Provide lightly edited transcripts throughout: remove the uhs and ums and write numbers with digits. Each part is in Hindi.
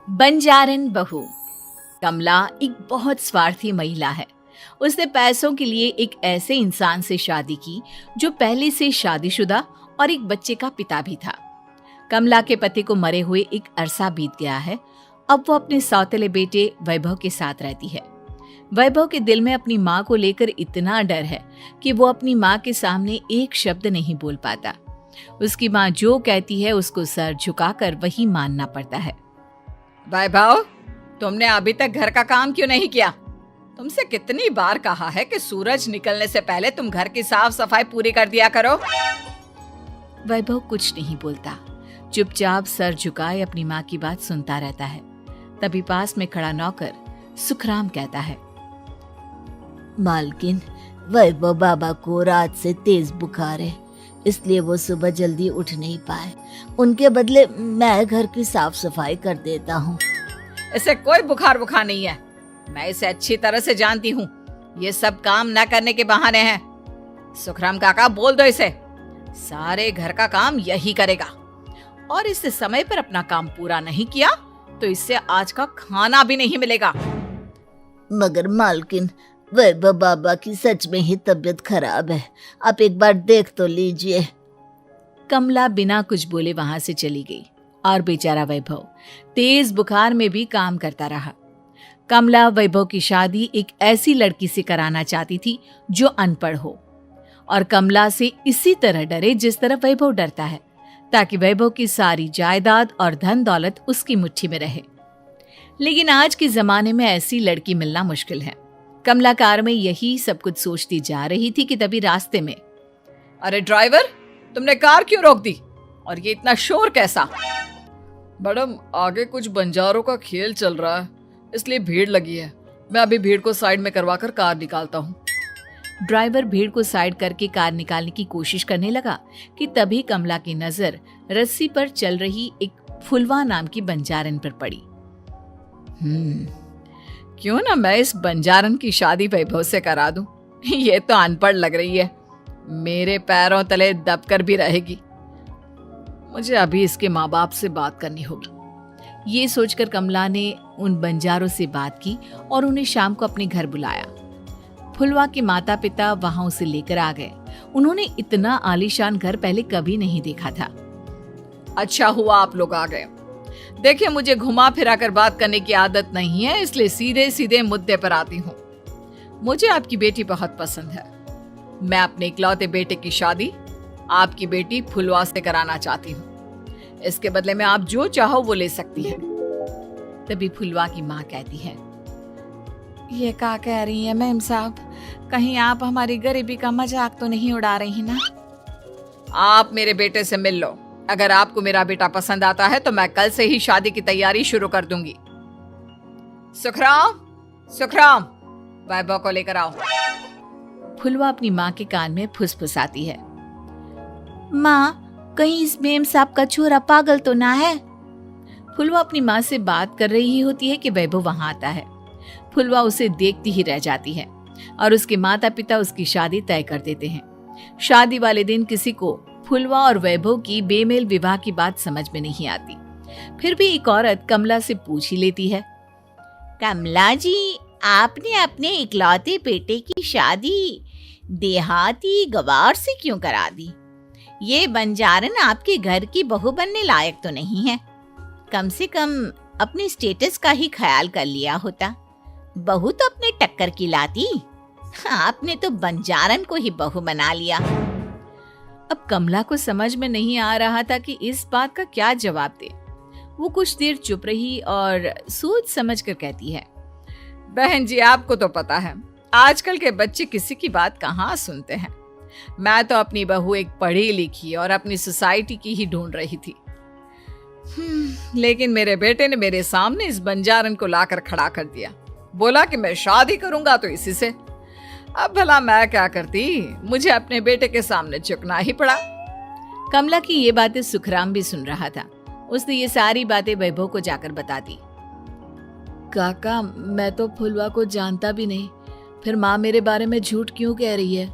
बंजारन बहू। कमला एक बहुत स्वार्थी महिला है। उसने पैसों के लिए एक ऐसे इंसान से शादी की जो पहले से शादीशुदा और एक बच्चे का पिता भी था। कमला के पति को मरे हुए एक अरसा बीत गया है। अब वो अपने सौतेले बेटे वैभव के साथ रहती है। वैभव के दिल में अपनी माँ को लेकर इतना डर है कि वो अपनी माँ के सामने एक शब्द नहीं बोल पाता। उसकी माँ जो कहती है उसको सर झुकाकर वही मानना पड़ता है। वैभव, तुमने अभी तक घर का काम क्यों नहीं किया? तुमसे कितनी बार कहा है कि सूरज निकलने से पहले तुम घर की साफ सफाई पूरी कर दिया करो। वैभव कुछ नहीं बोलता, चुपचाप सर झुकाए अपनी माँ की बात सुनता रहता है। तभी पास में खड़ा नौकर सुखराम कहता है, मालकिन, वैभव बाबा को रात से तेज बुखार है, इसलिए वो सुबह जल्दी उठ नहीं पाए। उनके बदले मैं घर की साफ सफाई कर देता हूँ। इसे कोई बुखार नहीं है। मैं इसे अच्छी तरह से जानती हूँ। ये सब काम न करने के बहाने हैं। सुखराम काका, बोल दो इसे, सारे घर का काम यही करेगा। और इससे समय पर अपना काम पूरा नहीं किया तो इससे आज का खाना भी नहीं मिलेगा। मगर मालकिन, वैभव बाबा की सच में ही तबीयत खराब है, आप एक बार देख तो लीजिए। कमला बिना कुछ बोले वहां से चली गई और बेचारा वैभव तेज बुखार में भी काम करता रहा। कमला वैभव की शादी एक ऐसी लड़की से कराना चाहती थी जो अनपढ़ हो और कमला से इसी तरह डरे जिस तरह वैभव डरता है, ताकि वैभव की सारी जायदाद और धन दौलत उसकी मुट्ठी में रहे। लेकिन आज के जमाने में ऐसी लड़की मिलना मुश्किल है। कमला कार में यही सब कुछ सोचती जा रही थी कि तभी रास्ते में, अरे ड्राइवर, तुमने कार क्यों रोक दी? और ये इतना शोर कैसा? मैडम, आगे कुछ बंजारों का खेल चल रहा है, इसलिए भीड़ लगी है। मैं अभी भीड़ को साइड में करवाकर कार निकालता हूँ। ड्राइवर भीड़ को साइड करके कार निकालने की कोशिश करने लगा कि तभी कमला की नजर रस्सी पर चल रही एक फुलवा नाम की बंजारन पर पड़ी। क्यों ना मैं इस बंजारन की शादी वैभव से करा दूं? ये तो अनपढ़ लग रही है, मेरे पैरों तले दबकर भी रहेगी। मुझे अभी इसके माँ बाप से बात करनी होगी। ये सोचकर कमला ने उन बंजारों से बात की और उन्हें शाम को अपने घर बुलाया। फुलवा के माता पिता वहां उसे लेकर आ गए। उन्होंने इतना आलीशान घर पहले कभी नहीं देखा था। अच्छा हुआ आप लोग आ गए। देखिए, मुझे घुमा फिरा कर बात करने की आदत नहीं है, इसलिए सीधे सीधे मुद्दे पर आती हूँ। मुझे आपकी बेटी बहुत पसंद है। मैं अपने इकलौते बेटे की शादी आपकी बेटी फुलवा से कराना चाहती हूँ। इसके बदले में आप जो चाहो वो ले सकती हैं। तभी फुलवा की माँ कहती है, ये क्या कह रही है मैम साहब? कहीं आप हमारी गरीबी का मजाक तो नहीं उड़ा रही ना? आप मेरे बेटे से मिल लो। अगर आपको मेरा बेटा पसंद आता है तो मैं कल से ही शादी की तैयारी शुरू कर दूंगी। सुखराम, वैभव को लेकर आओ। फुलवा अपनी माँ के कान में फुसफुसाती है, माँ, कहीं इस मेम साहब का छोरा पागल तो ना है? फुलवा अपनी माँ से बात कर रही होती है कि वैभव वहां आता है। फुलवा उसे देखती ही रह जाती है और उसके माता पिता उसकी शादी तय कर देते हैं। शादी वाले दिन किसी को फुलवा और वैभव की बेमेल विवाह की बात समझ में नहीं आती। फिर भी एक औरत कमला से पूछ ही लेती है, कमला जी, आपने अपने इकलौते बेटे की शादी देहाती गवार से क्यों करा दी? ये बंजारन आपके घर की बहू बनने लायक तो नहीं है। कम से कम अपने स्टेटस का ही ख्याल कर लिया होता। बहू तो अपने टक्कर की लाती, आपने तो बंजारन को ही बहू बना लिया। अब कमला को समझ में नहीं आ रहा था कि इस बात का क्या जवाब दे। वो कुछ देर चुप रही और सोच समझ कर कहती है, बहन जी, आपको तो पता है आजकल के बच्चे किसी की बात कहाँ सुनते हैं। मैं तो अपनी बहू एक पढ़ी लिखी और अपनी सोसाइटी की ही ढूंढ रही थी। लेकिन मेरे बेटे ने मेरे सामने इस बंजारन को लाकर खड़ा कर दिया। बोला कि मैं शादी करूंगा तो इसी से। अब भला मैं क्या करती, मुझे अपने बेटे के सामने झुकना ही पड़ा। कमला की ये बातें सुखराम भी सुन रहा था। उसने ये सारी बातें वैभव को जाकर बता दी। काका, मैं तो फुलवा को जानता भी नहीं, फिर माँ मेरे बारे में झूठ क्यों कह रही है?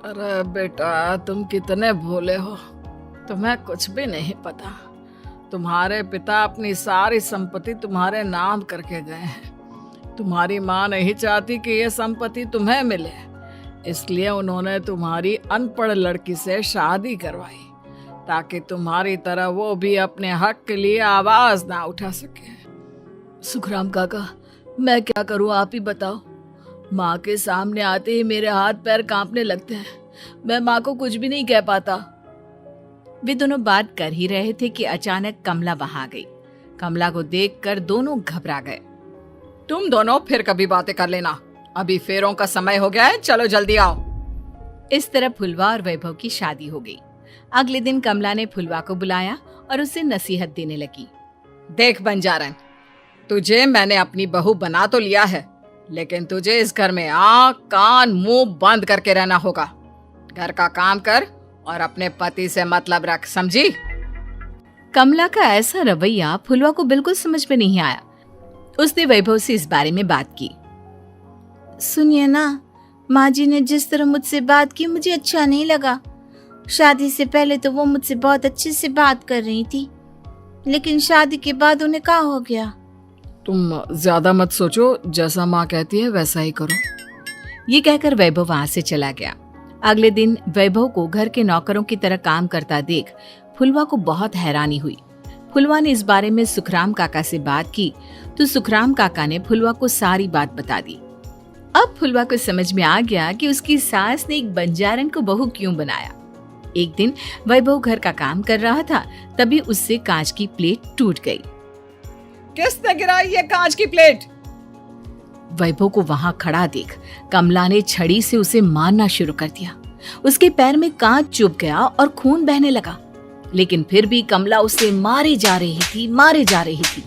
अरे बेटा, तुम कितने भोले हो, तुम्हें कुछ भी नहीं पता। तुम्हारे पिता अपनी सारी संपत्ति तुम्हारे नाम करके गए हैं। तुम्हारी माँ नहीं चाहती कि यह संपत्ति तुम्हें मिले, इसलिए उन्होंने तुम्हारी अनपढ़ लड़की से शादी करवाई ताकि तुम्हारी तरह वो भी अपने हक के लिए आवाज ना उठा सके। सुखराम काका, मैं क्या करूं, आप ही बताओ। माँ के सामने आते ही मेरे हाथ पैर कांपने लगते हैं। मैं माँ को कुछ भी नहीं कह पाता। वे दोनों बात कर ही रहे थे कि अचानक कमला वहां आ गई। कमला को देखकर दोनों घबरा गए। तुम दोनों फिर कभी बातें कर लेना, अभी फेरों का समय हो गया है, चलो जल्दी आओ। इस तरह फुलवा और वैभव की शादी हो गई। अगले दिन कमला ने फुलवा को बुलाया और उसे नसीहत देने लगी। देख बंजारन, तुझे मैंने अपनी बहू बना तो लिया है, लेकिन तुझे इस घर में आँख कान मुंह बंद करके रहना होगा। घर का काम कर और अपने पति से मतलब रख, समझी? कमला का ऐसा रवैया फुलवा को बिल्कुल समझ में नहीं आया। उसने वैभव से इस बारे में बात की। सुनिए ना, माँ जी ने जिस तरह मुझसे बात की मुझे अच्छा नहीं लगा। शादी से पहले तो वो मुझसे बहुत अच्छे से बात कर रही थी, लेकिन शादी के बाद उन्हें क्या हो गया? तुम ज्यादा मत सोचो, जैसा माँ कहती है वैसा ही करो। ये कहकर वैभव वहां से चला गया। अगले दिन वैभव को घर के नौकरों की तरह काम करता देख फुलवा को बहुत हैरानी हुई। फुलवा ने इस बारे में सुखराम काका से बात की तो सुखराम काका ने फुलवा को सारी बात बता दी। अब फुलवा को समझ में आ गया कि उसकी सास ने एक बंजारन को बहू क्यों बनाया। एक दिन वैभव घर का काम कर रहा था, तभी उससे कांच की प्लेट टूट गई। किसने गिराई ये कांच की प्लेट? वैभव को वहां खड़ा देख कमला ने छड़ी से उसे मारना शुरू कर दिया। उसके पैर में कांच चुभ गया और खून बहने लगा, लेकिन फिर भी कमला उसे मारे जा रही थी।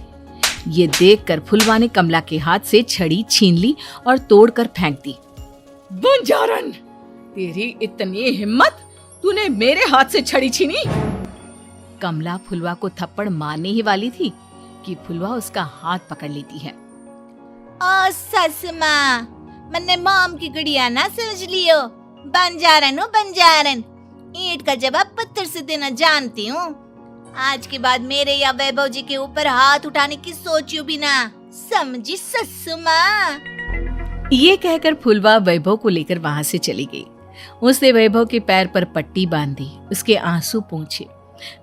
ये देखकर फुलवा ने कमला के हाथ से छड़ी छीन ली और तोड़कर फेंक दी। बंजारन, तेरी इतनी हिम्मत, तूने मेरे हाथ से छड़ी छीनी? कमला फुलवा को थप्पड़ मारने ही वाली थी कि फुलवा उसका हाथ पकड़ लेती है। ओ सस माँ, मैंने मॉम की गुड़िया ना समझ लियो। बंजारन हो बंजारन, ईंट का जवाब पत्थर से देना जानती हूँ। आज के बाद मेरे या वैभव जी के ऊपर हाथ उठाने की सोचियो भी ना, समझी ससु माँ? ये कहकर फुलवा वैभव को लेकर वहां से चली गई। उसने वैभव के पैर पर पट्टी बांधी, उसके आंसू पोंछे।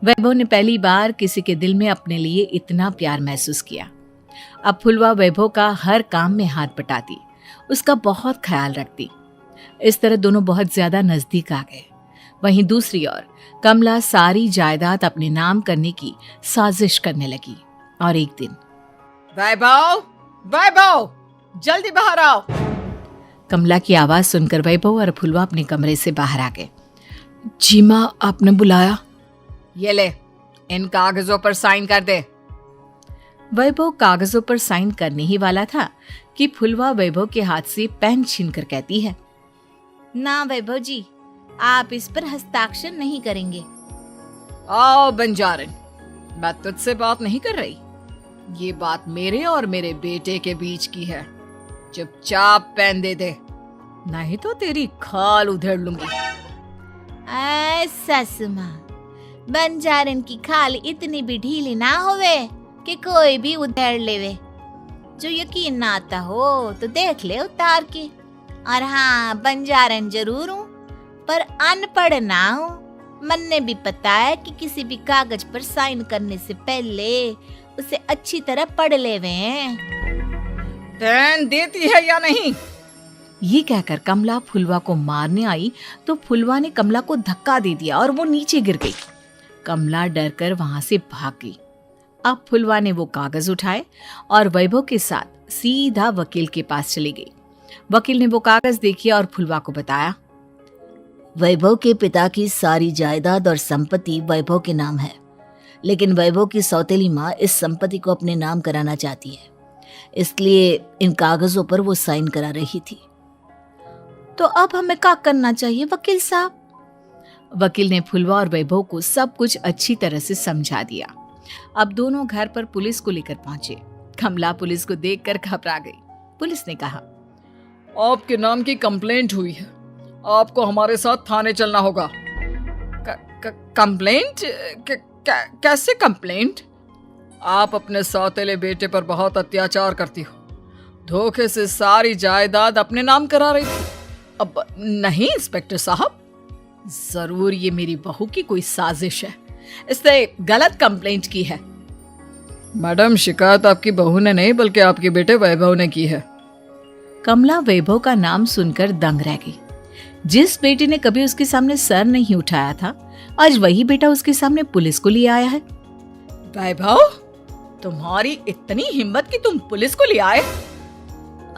वैभव ने पहली बार किसी के दिल में अपने लिए इतना प्यार महसूस किया। अब फुलवा वैभव का हर काम में हाथ बटाती, उसका बहुत ख्याल रखती। इस तरह दोनों बहुत ज्यादा नजदीक आ गए। वहीं दूसरी ओर कमला सारी जायदाद अपने नाम करने की साजिश करने लगी। और एक दिन, वैभव, जल्दी बाहर आओ। कमला की आवाज सुनकर वैभव और फुलवा अपने कमरे से बाहर आ गए। जी माँ, आपने बुलाया? ये ले, इन कागजों पर साइन कर दे। वैभव कागजों पर साइन करने ही वाला था कि फुलवा वैभव के हाथ से पेन छीनकर कहती है, ना वैभव जी, आप इस पर हस्ताक्षर नहीं करेंगे। आओ बंजारन, मैं तुझसे बात नहीं कर रही। ये बात मेरे और मेरे बेटे के बीच की है। चुपचाप पेन दे दे, नहीं तो तेरी खाल उधेड़ लूंगी। ससु माँ, बंजारन की खाल इतनी भी ढीली ना होवे कि कोई भी उधेड़ लेवे। जो यकीन ना आता हो तो देख ले उतार के। और हाँ, बंजारन जरूर हूँ पर अनपढ़ ना हूँ। मन ने भी पता है कि किसी भी कागज पर साइन करने से पहले उसे अच्छी तरह पढ़ लेवे हैं। पेन देती है या नहीं? ये कहकर कमला फुलवा को मारने आई तो फुलवा ने कमला को धक्का दे दिया और वो नीचे गिर गई। कमला डरकर वहां से भाग गई। अब फुलवा ने वो कागज उठाए और वैभव के साथ सीधा वकील के पास चली गई। वकील ने वो कागज देखे और फुलवा को बताया, वैभव के पिता की सारी जायदाद और संपत्ति वैभव के नाम है, लेकिन वैभव की सौतेली माँ इस संपत्ति को अपने नाम कराना चाहती है, इसलिए इन कागजों पर वो साइन करा रही थी। तो अब हमें क्या करना चाहिए वकील साहब? वकील ने फुलवा और वैभव को सब कुछ अच्छी तरह से समझा दिया। अब दोनों घर पर पुलिस को लेकर पहुंचे। कमला पुलिस को देखकर घबरा गई। पुलिस ने कहा, आपके नाम की कंप्लेंट हुई है, आपको हमारे साथ थाने चलना होगा। कंप्लेंट? कैसे कंप्लेंट? आप अपने सौतेले बेटे पर बहुत अत्याचार करती हो, धोखे से सारी जायदाद अपने नाम करा रही थी। अब नहीं इंस्पेक्टर साहब, जरूर ये मेरी बहू की कोई साजिश है, इसने गलत कंप्लेंट की है। मैडम, शिकायत आपकी बहू ने नहीं बल्कि आपके बेटे वैभव ने की है। कमला वैभव का नाम सुनकर दंग रह गई। जिस बेटे ने कभी उसके सामने सर नहीं उठाया था, आज वही बेटा उसके सामने पुलिस को ले आया है। वैभव, तुम्हारी इतनी हिम्मत कि तुम पुलिस को ले आए?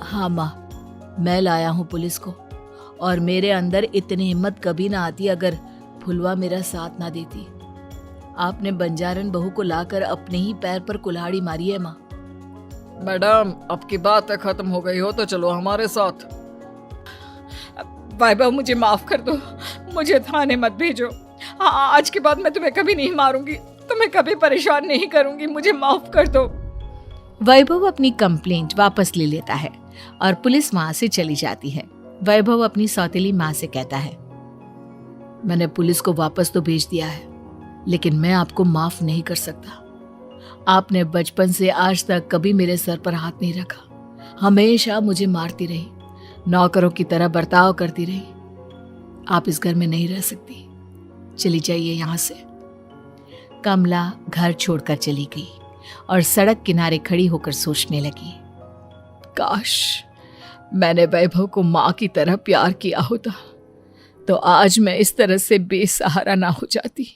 हाँ माँ, मैं लाया हूँ पुलिस को, और मेरे अंदर इतनी हिम्मत कभी ना आती अगर फुलवा मेरा साथ ना देती। आपने बंजारन बहू को लाकर अपने ही पैर पर कुल्हाड़ी मारी है माँ। मैडम, आपकी बात खत्म हो गई हो तो चलो हमारे साथ। वैभव, मुझे माफ कर दो, मुझे थाने मत भेजो। हाँ, आज के बाद मैं तुम्हें कभी नहीं मारूंगी, तुम्हें कभी परेशान नहीं करूंगी, मुझे माफ कर दो। वैभव अपनी कंप्लेंट वापस ले लेता है और पुलिस वहां से चली जाती है। वैभव अपनी सौतेली माँ से कहता है, मैंने पुलिस को वापस तो भेज दिया है, लेकिन मैं आपको माफ नहीं कर सकता। आपने बचपन से आज तक कभी मेरे सर पर हाथ नहीं रखा, हमेशा मुझे मारती रही, नौकरों की तरह बर्ताव करती रही। आप इस घर में नहीं रह सकती, चली जाइए यहाँ से। कमला घर छोड़कर चली गई और सड़क किनारे खड़ी होकर सोचने लगी, काश मैंने वैभव को माँ की तरह प्यार किया होता तो आज मैं इस तरह से बेसहारा ना हो जाती।